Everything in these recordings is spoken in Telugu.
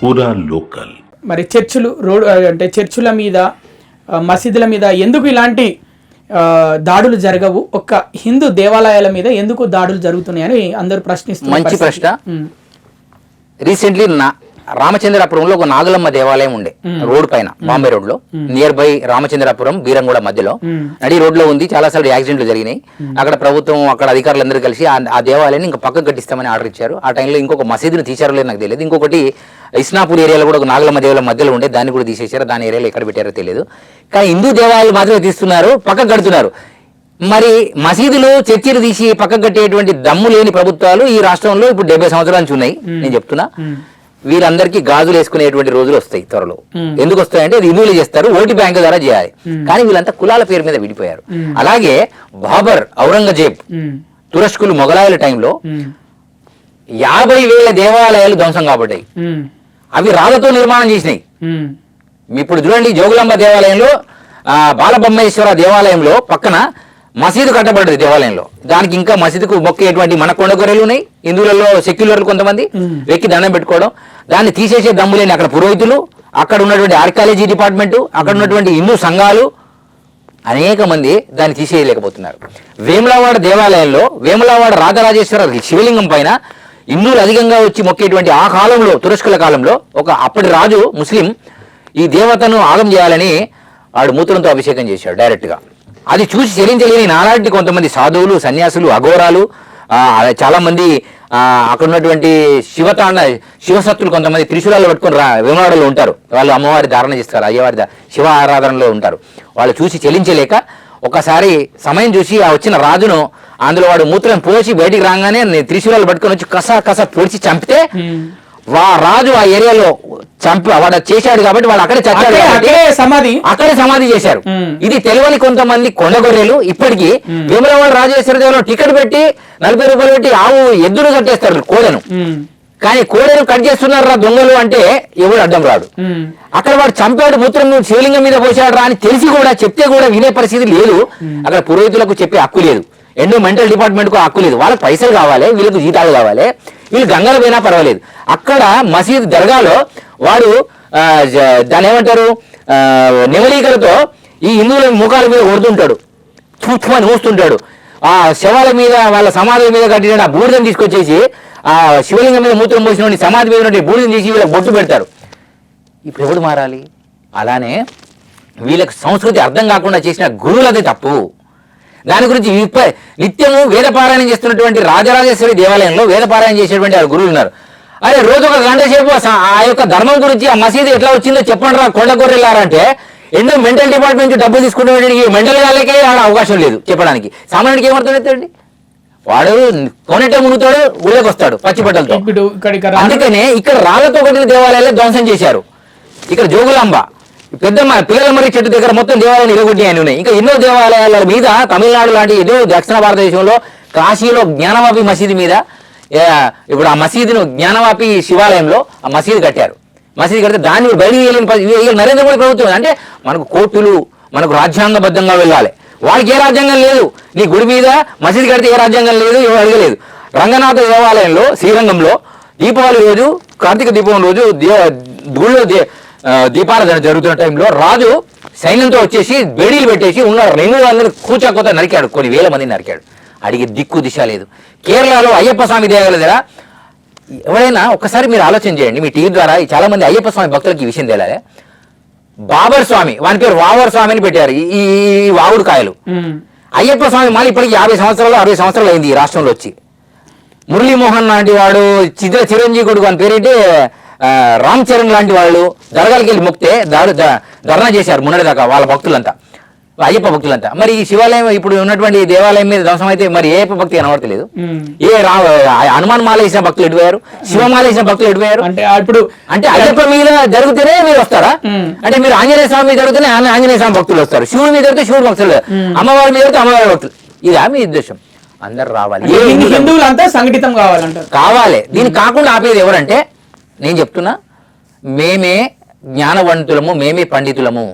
పూరా లోకల్. మరి చర్చిలు రోడ్ అంటే చర్చిల మీద మసీదుల మీద ఎందుకు ఇలాంటి దాడులు జరగవు, ఒక్క హిందూ దేవాలయాల మీద ఎందుకు దాడులు జరుగుతున్నాయని అందరూ ప్రశ్నిస్తున్నారు. మంచి ప్రశ్న. రీసెంట్లీ రామచంద్రాపురంలో ఒక నాగులమ్మ దేవాలయం ఉండే రోడ్ పైన, బాంబే రోడ్ లో, నియర్ బై రామచంద్రాపురం బీరంగూడ మధ్యలో నడి రోడ్ లో ఉంది. చాలా సార్లు యాక్సిడెంట్లు జరిగినాయి. అక్కడ ప్రభుత్వం, అక్కడ అధికారులందరూ కలిసి ఆ దేవాలయాన్ని ఇంకా పక్కకు కట్టిస్తామని ఆర్డర్ ఇచ్చారు. ఆ టైంలో ఇంకొక మసీదును తీశారో లేదు నాకు తెలియదు. ఇంకొకటి ఇస్నాపూర్ ఏరియాలో కూడా ఒక నాగులమ్మ దేవాలయం మధ్యలో ఉండే, దాన్ని కూడా తీసేశారు. దాని ఏరియాలో ఎక్కడ పెట్టారో తెలియదు. కానీ హిందూ దేవాలయాలు మాత్రమే తీస్తున్నారు, పక్కకు కడుతున్నారు. మరి మసీదులు చర్చిలు తీసి పక్కకు కట్టేటువంటి దమ్ము లేని ప్రభుత్వాలు ఈ రాష్ట్రంలో ఇప్పుడు 70 సంవత్సరాల నుంచి ఉన్నాయి. నేను చెప్తున్నా, వీరందరికీ గాజులు వేసుకునేటువంటి రోజులు వస్తాయి త్వరలో. ఎందుకు వస్తాయంటే అది హిందువులు చేస్తారు, ఓటు బ్యాంకు ద్వారా చేయాలి. కానీ వీళ్ళంతా కులాల పేరు మీద విడిపోయారు. అలాగే బాబర్, ఔరంగజేబ్, తురష్కులు, మొఘలాయుల టైంలో 50,000 దేవాలయాలు ధ్వంసం కాబడ్డాయి. అవి రాళ్లతో నిర్మాణం చేసినాయి. ఇప్పుడు చూడండి, జోగులాంబ దేవాలయంలో, బాలబ్రహ్మేశ్వర దేవాలయంలో పక్కన మసీదు కట్టబడ్డది దేవాలయంలో. దానికి ఇంకా మసీదుకు మొక్కేటువంటి మన కొండ గొర్రెలు ఉన్నాయి. హిందువులలో సెక్యులర్లు కొంతమంది వెక్కి దండం పెట్టుకోవడం, దాన్ని తీసేసే దమ్ము లేని అక్కడ పురోహితులు, అక్కడ ఉన్నటువంటి ఆర్కాలజీ డిపార్ట్మెంటు, అక్కడ ఉన్నటువంటి హిందూ సంఘాలు అనేక మంది దాన్ని తీసేయలేకపోతున్నారు. వేములవాడ దేవాలయంలో, వేములవాడ రాజరాజేశ్వర శివలింగం పైన హిందువులు అధికంగా వచ్చి మొక్కేటువంటి ఆ కాలంలో, తురష్కుల కాలంలో, ఒక అప్పటి రాజు ముస్లిం ఈ దేవతను ఆగం చేయాలని వాడు మూత్రంతో అభిషేకం చేశాడు డైరెక్ట్గా. అది చూసి చెల్లించలేని నాలాంటి కొంతమంది సాధువులు, సన్యాసులు, అఘోరాలు, చాలా మంది అక్కడ ఉన్నటువంటి శివసత్తులు కొంతమంది త్రిశూలాలు పట్టుకొని వేములవాడలో ఉంటారు. వాళ్ళు అమ్మవారి ధారణ చేస్తారు, అయ్యవారి శివ ఆరాధనలో ఉంటారు. వాళ్ళు చూసి చెల్లించలేక ఒకసారి సమయం చూసి ఆ వచ్చిన రాజును, అందులో వాడు మూత్రం పోసి బయటికి రాగానే త్రిశూలాలు పట్టుకొని వచ్చి కస పొడిచి చంపితే రాజు ఆ ఏరియాలో వాడు చేశాడు కాబట్టి వాడు అక్కడే చచ్చాడు, అక్కడే సమాధి చేశారు. ఇది తెలియని కొంతమంది కొండగొర్రెలు ఇప్పటికీ వేములవాడ రాజేశ్వర దేవాలయంలో టికెట్ పెట్టి 40 రూపాయలు పెట్టి ఆవు ఎద్దును కట్టేస్తారు, కోడను. కానీ కోడను కట్ చేస్తున్నారా దొంగలు అంటే ఎవడు అడ్డం రాడు. అక్కడ వాడు చంపాడు, మూత్రం శివలింగం మీద పోసాడు రా అని తెలిసి కూడా చెప్తే కూడా వినే పరిస్థితి లేదు. అక్కడ పురోహితులకు చెప్పే హక్కు లేదు, ఎండోమెంటల్ డిపార్ట్మెంట్ కు హక్కు లేదు. వాళ్ళకి పైసలు కావాలి, వీళ్ళకు జీతాలు కావాలి. వీళ్ళు గంగలు పోయినా పర్వాలేదు. అక్కడ మసీద్ దర్గాలో వాడు దాని ఏమంటారు, నెమలీకలతో ఈ హిందువుల ముఖాల మీద కొడుతుంటాడు, చూచుమని ఊస్తుంటాడు. ఆ శవాల మీద, వాళ్ళ సమాధుల మీద కట్టిన ఆ బూడిదని తీసుకొచ్చేసి ఆ శివలింగం మీద మూత్రం పోసిన సమాధి మీద ఉండే బూడిదని తీసి వీళ్ళకి బొట్టు పెడతారు. ఇప్పుడు ఎవడు మారాలి? అలానే వీళ్ళకి సంస్కృతి అర్థం కాకుండా చేసిన గురువులదే తప్పు. దాని గురించి నిత్యము వేదపారాయణం చేస్తున్నటువంటి రాజరాజేశ్వరి దేవాలయంలో వేదపారాయణం చేసేటువంటి ఆ గురువులు ఉన్నారు. అరే రోజు ఒక గంట సేపు ఆ యొక్క ధర్మం గురించి, ఆ మసీదు ఎట్లా వచ్చిందో చెప్పండి రా కొండ గొర్రెలారంటే, ఎన్నో మెంటల్ డిపార్ట్మెంట్ డబ్బులు తీసుకునేటువంటి మెంటల్ వాళ్ళకే ఆడ అవకాశం లేదు చెప్పడానికి. సామాన్యుడికి ఏమర్థమవుతాడండి? వాడు కొనేట మునుగుతాడు, ఊళ్ళకి వస్తాడు పచ్చిబట్టలతో. అందుకనే ఇక్కడ రాళ్లతో కొట్టిన దేవాలయాలే ధ్వంసం చేశారు. ఇక్కడ జోగులాంబ పిల్లల మరి చెట్టు దగ్గర మొత్తం దేవాలయాలు ఇరగొట్టినాయని ఉన్నాయి. ఇంకా ఎన్నో దేవాలయాల మీద తమిళనాడు లాంటి ఏదో దక్షిణ భారతదేశంలో కాశీలో జ్ఞానవాపి మసీదు మీద, ఇప్పుడు ఆ మసీదును జ్ఞానవాపి శివాలయంలో ఆ మసీదు కట్టారు. మసీదు కడితే దాన్ని బయటికి వెళ్ళిన నరేంద్ర మోడీ ప్రభుత్వం అంటే మనకు కోర్టులు, మనకు రాజ్యాంగబద్ధంగా వెళ్ళాలి. వాళ్ళకి ఏ రాజ్యాంగం లేదు. నీ గుడి మీద మసీదు కడితే ఏ రాజ్యాంగం లేదు, ఎవరు అడగలేదు. రంగనాథ దేవాలయంలో శ్రీరంగంలో దీపావళి రోజు, కార్తీక దీపం రోజు గుళ్ళో దీపారాధన జరుగుతున్న టైంలో రాజు సైన్యంతో వచ్చేసి బేడీలు పెట్టేసి ఉన్న 200 కూచా నరికాడు, కొన్ని వేల మందిని నరికాడు. అడిగి దిక్కు దిశ లేదు. కేరళలో అయ్యప్ప స్వామి దేవాలయం దగ్గర ఎవరైనా ఒక్కసారి మీరు ఆలోచన చేయండి, మీ టీవీ ద్వారా చాలా మంది అయ్యప్ప స్వామి భక్తులకి ఈ విషయం తెలియాలి. బాబర్ స్వామి, వాని పేరు వావర్ స్వామి అని పెట్టారు. ఈ వావుడు కాయలు. అయ్యప్ప స్వామి మళ్ళీ ఇప్పటికి 50 సంవత్సరాలు 60 సంవత్సరాలు అయింది ఈ రాష్ట్రంలో వచ్చి. మురళీమోహన్ లాంటి వాడు, చిరంజీవి కొడుకు అని పేరేంటి రామ్ చరణ్ లాంటి వాళ్ళు దర్గాలకి వెళ్ళి మొక్కితే ధర్నా చేశారు మొన్నటిదాకా వాళ్ళ భక్తులంతా, అయ్యప్ప భక్తులంతా. మరి ఈ శివాలయం ఇప్పుడు ఉన్నటువంటి దేవాలయం మీద ధ్వంసం అయితే మరి ఏ భక్తి కనబడతలేదు. హనుమాన్ మాల వేసిన భక్తులు ఎటుపోయారు, శివమాల వేసిన భక్తులు ఎటుపోయారు? అంటే అయ్యప్ప మీద జరిగితేనే మీరు వస్తారా? అంటే మీరు ఆంజనేయ స్వామి మీద జరిగితేనే ఆంజనేయ స్వామి భక్తులు వస్తారు, శివుడి మీద జరిగితే శివుడు భక్తులు, అమ్మవారి మీద జరిగితే అమ్మవారి భక్తులు. ఇదా మీ ఉద్దేశం? అందరు రావాలి, హిందువులంతా సంఘటితం కావాలి. దీనికి కాకుండా ఆపేది ఎవరంటే, నేను చెప్తున్నా, మేమే జ్ఞానవంతులము, మేమే పండితులము.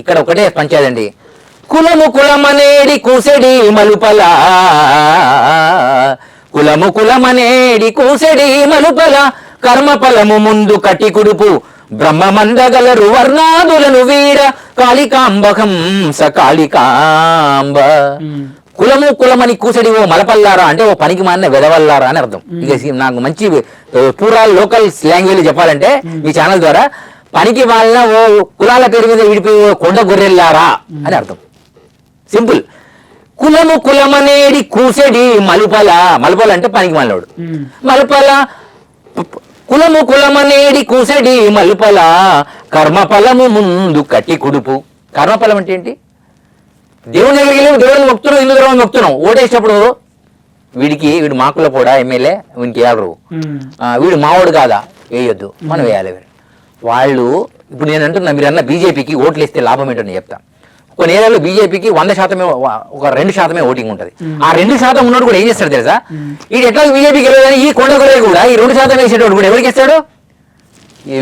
ఇక్కడ ఒకటే పంచాదండి, కులము కులమనేడి కూసెడి మలుపల, కులము కులమనేడి కూసెడి మలుపల, కర్మ ఫలము ముందు కటి కుడుపు బ్రహ్మమందగలరు వర్ణాదులను వీడ కాళికాంబహంస కాళికాంబ. కులము కులమని కూసడి ఓ మలపల్లారా అంటే ఓ పనికి మారిన వెదవల్లారా అని అర్థం. ఇక నాకు మంచి పూరాల్ లోకల్ లాంగ్వేజ్ చెప్పాలంటే మీ ఛానల్ ద్వారా పనికి వాళ్ళ ఓ కులాల పేరు మీద విడిపోయి ఓ కొండ గొర్రెల్లారా అని అర్థం. సింపుల్. కులము కులమనేడి కూసడి మలుపల, మలుపల అంటే పనికి మాలినోడు. మలుపల కులము కులమనేడి కూసడి మలుపల కర్మఫలము ముందు కట్టి కుడుపు. కర్మఫలం అంటే ఏంటి? దేవుని దగ్గరికి వెళ్ళి దేవుడిని మొక్కుతున్నాం, హిందూ దేవుడిని మొక్కుతున్నాం. ఓటేసినప్పుడు వీడు మాకుల కూడా ఎమ్మెల్యే వీనికి వేయరు, వీడు మావాడు కాదా వేయొద్దు, మనం వేయాలి. వాళ్ళు ఇప్పుడు నేను అంటున్నా, మీరు అన్న బీజేపీకి ఓట్లు వేస్తే లాభం ఏంటో నేను చెప్తాను. కొన్ని ఏరియాలో బీజేపీకి 100% ఒక 2% ఓటింగ్ ఉంటుంది. ఆ 2% ఉన్నోడు కూడా ఏం చేస్తాడు తెలుసా? వీడు ఎట్లా బీజేపీకి వెళ్ళదని ఈ కొండ గొర్రె కూడా ఈ 2% వేసేటోడు కూడా ఎవరికి ఇస్తాడు?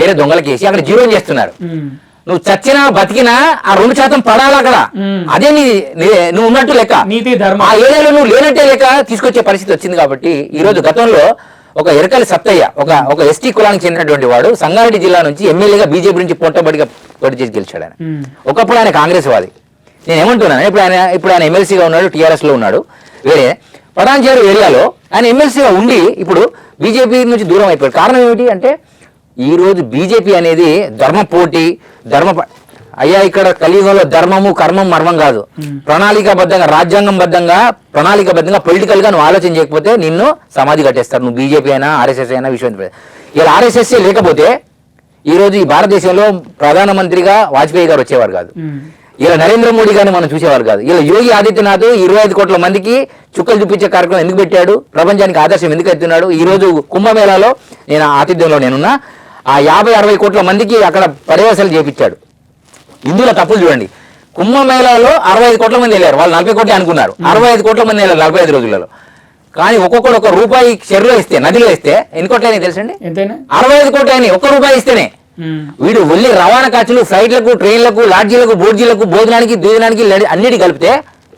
వేరే దొంగలకి వేసి అక్కడ జీరో చేస్తున్నారు. నువ్వు చచ్చినా బతికినా ఆ 2% పడాలి అక్కడ. అదే నువ్వు ఉన్నట్టు లెక్క. ఆ ఏరియాలో నువ్వు లేనట్టే లెక్క తీసుకొచ్చే పరిస్థితి వచ్చింది. కాబట్టి ఈ రోజు గతంలో ఒక ఎరకలి సత్తయ్య ఒక ఎస్టీ కులానికి చెందినటువంటి వాడు సంగారెడ్డి జిల్లా నుంచి ఎమ్మెల్యేగా బీజేపీ నుంచి పోటీ చేసి గెలిచాడు. ఆయన ఒకప్పుడు ఆయన కాంగ్రెస్ వాది. నేను ఏమంటున్నాను, ఇప్పుడు ఆయన ఎమ్మెల్సీగా ఉన్నాడు, టీఆర్ఎస్ లో ఉన్నాడు. వేరే పటాన్చేరు ఏరియాలో ఆయన ఎమ్మెల్సీగా ఉండి ఇప్పుడు బీజేపీ నుంచి దూరం అయిపోయాడు. కారణం ఏమిటి అంటే ఈ రోజు బీజేపీ అనేది ధర్మ పోటీ అయ్యా, ఇక్కడ కలియుగంలో ధర్మము కర్మం మర్మం కాదు. ప్రణాళికాబద్ధంగా ప్రణాళికాబద్ధంగా పొలిటికల్ గా నువ్వు ఆలోచన చేయకపోతే నిన్ను సమాధి కట్టేస్తారు. నువ్వు బీజేపీ అయినా ఆర్ఎస్ఎస్ అయినా విశ్వ. ఇలా ఆర్ఎస్ఎస్ లేకపోతే ఈ రోజు ఈ భారతదేశంలో ప్రధానమంత్రిగా వాజ్పేయి గారు వచ్చేవారు కాదు. ఇలా నరేంద్ర మోడీ గారిని మనం చూసేవారు కాదు. ఇలా యోగి ఆదిత్యనాథ్ 25 కోట్ల మందికి చుక్కలు చూపించే కార్యక్రమం ఎందుకు పెట్టాడు? ప్రపంచానికి ఆదర్శం ఎందుకు ఎత్తున్నాడు? ఈ రోజు కుంభమేళాలో నేను ఆతిథ్యంలో నేనున్నా. ఆ 50-60 కోట్ల మందికి అక్కడ పర్యవేశాలు చేపించాడు. ఇందులో తప్పులు చూడండి. కుంభమేళాలో 65 కోట్ల మంది వెళ్ళారు, వాళ్ళు 40 కోట్లు అనుకున్నారు. 65 కోట్ల మంది వెళ్ళారు 45 రోజులలో. కానీ ఒక్కొక్కడు ₹1 చెరువులో ఇస్తే, నదిలో ఇస్తే ఎన్ని కోట్లు అయినాయి తెలుసండి? 65 కోట్లు అయినాయి ₹1 ఇస్తేనే. వీడు వెళ్ళి రవాణా ఖర్చులు, ఫ్లైట్లకు, ట్రైన్లకు, లాడ్జీలకు, బోర్జీలకు, భోజనానికి, దూజనానికి అన్నిటి కలిపితే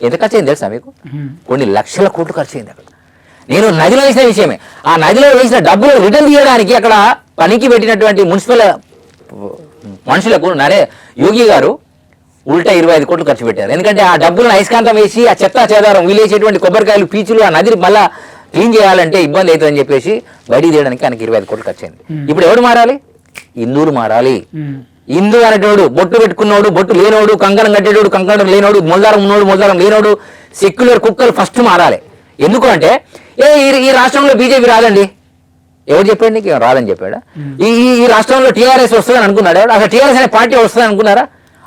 ఎంత ఖర్చు అయింది తెలుసా మీకు? కొన్ని లక్షల కోట్లు ఖర్చు అయింది అక్కడ. నేను నదిలో వేసిన విషయమే. ఆ నదిలో వేసిన డబ్బులు రిటర్న్ తీయడానికి అక్కడ పనికి పెట్టినటువంటి మున్సిపల్ మనుషులకు యోగి గారు ఉల్టా 25 కోట్లు ఖర్చు పెట్టారు. ఎందుకంటే ఆ డబ్బులను అయస్కాంతం వేసి ఆ చెత్త చెదారం వీలేసేటువంటి కొబ్బరికాయలు, పీచులు ఆ నదిని మళ్ళా క్లీన్ చేయాలంటే ఇబ్బంది అవుతుందని చెప్పేసి బయటికి తీయడానికి ఆయనకి 25 కోట్లు ఖర్చు అయింది. ఇప్పుడు ఎవరు మారాలి? హిందువులు మారాలి. హిందూ అనేటోడు, బొట్టు పెట్టుకున్నోడు, బొట్టు లేనోడు, కంకణం కట్టేటోడు, కంకణం లేనోడు, మొల్దారం ఉన్నోడు, మొల్దారం లేనోడు, సెక్యులర్ కుక్కలు ఫస్ట్ మారాలి. ఎందుకు అంటే ఈ రాష్ట్రంలో బీజేపీ రాదండి. ఎవరు చెప్పాడు నీకు? రాదని చెప్పాడా? ఈ రాష్ట్రంలో టీఆర్ఎస్ వస్తుందని అనుకున్నాడా? అసలు టీఆర్ఎస్ అనే పార్టీ వస్తుందని అనుకున్నారా?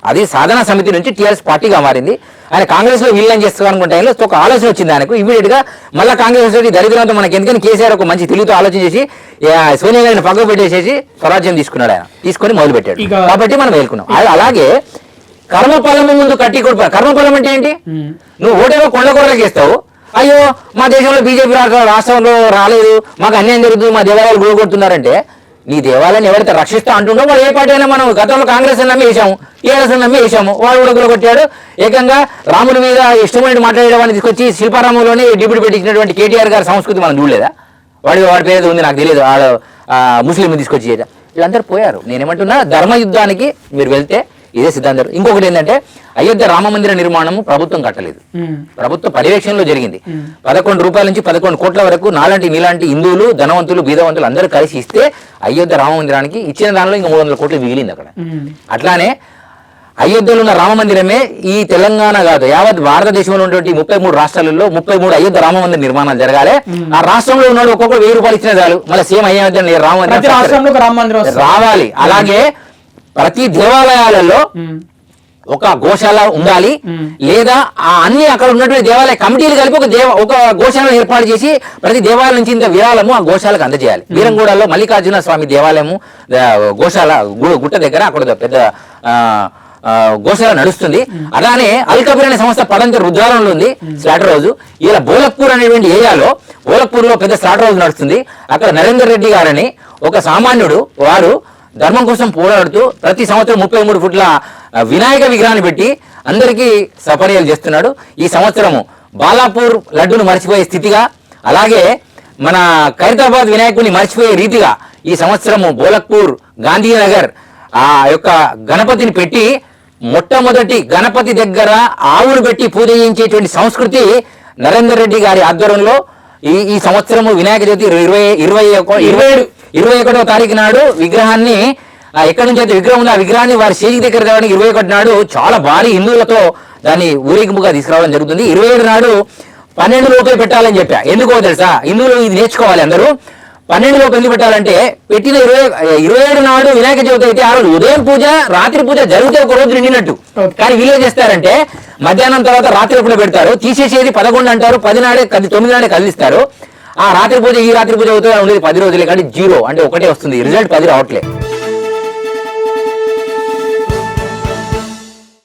అది సాధనా సమితి నుంచి టీఆర్ఎస్ పార్టీగా మారింది. ఆయన కాంగ్రెస్ లో విలీనం చేస్తారు అనుకుంటే ఒక ఆలోచన వచ్చింది ఆయనకు. ఇమీడియట్ గా మళ్ళీ కాంగ్రెస్ దరిద్రంతో మనకి ఎందుకని కేసీఆర్ ఒక మంచి తెలివితో ఆలోచన చేసి సోనియా గారిని పక్కకు పెట్టేసేసి స్వరాజ్యం తీసుకున్నాడు. ఆయన తీసుకొని మొదలు పెట్టాడు. కాబట్టి మనం వేలుకున్నాం. అలాగే కర్మఫలము ముందు కట్టి కొడుకు. కర్మఫలం అంటే ఏంటి? నువ్వు ఓటేమో కొండకొరలకు ఇస్తావు. అయ్యో మా దేశంలో బీజేపీ రాష్ట్రంలో రాలేదు, మాకు అన్యాయం జరుగుతుంది, మా దేవాలయాలు గురగొడుతున్నారంటే నీ దేవాలయాన్ని ఎవరైతే రక్షిస్తా అంటుండో వాడు ఏ పార్టీ అయినా. మనం గతంలో కాంగ్రెస్ నమ్మి వేసాము, టీఆర్ఎస్ నమ్మి వేసాము, వాడు కూడా గురగొట్టాడు. ఏకంగా రాముడి మీద ఇష్టమైన మాట్లాడేవాడిని తీసుకొచ్చి శిల్పారామంలోనే డిప్యూటీ పెట్టించినటువంటి కేటీఆర్ గారి సంస్కృతి మనం చూడలేదా? వాడి పేరు ఉంది నాకు తెలియదు, వాడు ముస్లిం తీసుకొచ్చి వీళ్ళందరూ పోయారు. నేనేమంటున్నా, ధర్మ యుద్ధానికి మీరు వెళ్తే ఇదే సిద్ధాంతం. ఇంకొకటి ఏంటంటే అయోధ్య రామ మందిర నిర్మాణము ప్రభుత్వం కట్టలేదు, ప్రభుత్వ పర్యవేక్షణలో జరిగింది. ₹11 నుంచి 11 కోట్ల వరకు నీలాంటి హిందువులు, ధనవంతులు, బీదవంతులు అందరూ కలిసి ఇస్తే అయోధ్య రామ మందిరానికి ఇచ్చిన దానిలో ఇంకా 300 కోట్లు మిగిలింది అక్కడ. అట్లానే అయోధ్యలో ఉన్న రామ మందిరమే ఈ తెలంగాణ కాదు, యావత్ భారతదేశంలో ఉన్నటువంటి 33 రాష్ట్రాలలో 33 అయోధ్య రామ మందిర నిర్మాణాలు జరగాలి. ఆ రాష్ట్రంలో ఉన్నాడు ఒక్కొక్కరు ₹1000 ఇచ్చిన చాలు, మళ్ళీ సేమ్ అయోధ్య రామ మందిరం రావాలి. అలాగే ప్రతి దేవాలయాలలో ఒక గోశాల ఉండాలి, లేదా ఆ అన్ని అక్కడ ఉన్నటువంటి దేవాలయ కమిటీలు కలిపి ఒక గోశాలను ఏర్పాటు చేసి ప్రతి దేవాలయం నుంచి ఇంత విరాళము ఆ గోశాలకు అందజేయాలి. వీరంగూడలో మల్లికార్జున స్వామి దేవాలయము గోశాల గుట్ట దగ్గర అక్కడ పెద్ద గోశాల నడుస్తుంది. అలానే అల్కబీర్ అనే సంస్థ పడంత రుద్రాలంలో ఉంది స్లాటర్ హౌస్. ఇలా బోలక్పూర్ అనేటువంటి ఏరియాలో బోలక్పూర్ లో పెద్ద స్లాటర్ హౌస్ నడుస్తుంది. అక్కడ నరేందర్ రెడ్డి గారని ఒక సామాన్యుడు, వారు ధర్మం కోసం పోరాడుతూ ప్రతి సంవత్సరం 33 ఫుట్ల వినాయక విగ్రహాన్ని పెట్టి అందరికీ సపర్యలు చేస్తున్నాడు. ఈ సంవత్సరము బాలాపూర్ లడ్డును మర్చిపోయే స్థితిగా, అలాగే మన ఖైరతాబాద్ వినాయకుడిని మర్చిపోయే రీతిగా ఈ సంవత్సరము బోలక్పూర్ గాంధీనగర్ ఆ యొక్క గణపతిని పెట్టి మొట్టమొదటి గణపతి దగ్గర ఆవులు పెట్టి పూజ చేయించేటువంటి సంస్కృతి నరేందర్ రెడ్డి గారి ఆధ్వర్యంలో ఈ సంవత్సరము వినాయక చవితి 21వ తారీఖు నాడు విగ్రహాన్ని ఎక్కడి నుంచి అయితే విగ్రహం ఉంది ఆ విగ్రహాన్ని వారి స్టేజ్ దగ్గర తేవడానికి 21 నాడు చాలా భారీ హిందువులతో దాన్ని ఊరేగింపుగా తీసుకురావడం జరుగుతుంది. 27 నాడు 12 లోపే పెట్టాలని చెప్పా. ఎందుకో తెలుసా, హిందువులు ఇది నేర్చుకోవాలి అందరూ. 12 లోపు ఎందుకు పెట్టాలంటే పెట్టిన 27 నాడు వినాయక చవితి అయితే ఆ రోజు ఉదయం పూజ రాత్రి పూజ జరిగితే ఒక రోజు నిండినట్టు. కానీ వీళ్ళు ఏం చేస్తారంటే మధ్యాహ్నం తర్వాత రాత్రి పూజ పెడతారు, తీసేసేది 11 అంటారు, 10 నాడే 9 నాడే కదిలిస్తారు. ఆ రాత్రి పూజ ఈ రాత్రి పూజ అవుతుంది ఉండేది 10 రోజులే, కానీ 0 అంటే ఒకటే వస్తుంది, రిజల్ట్ 10 రావట్లేదు.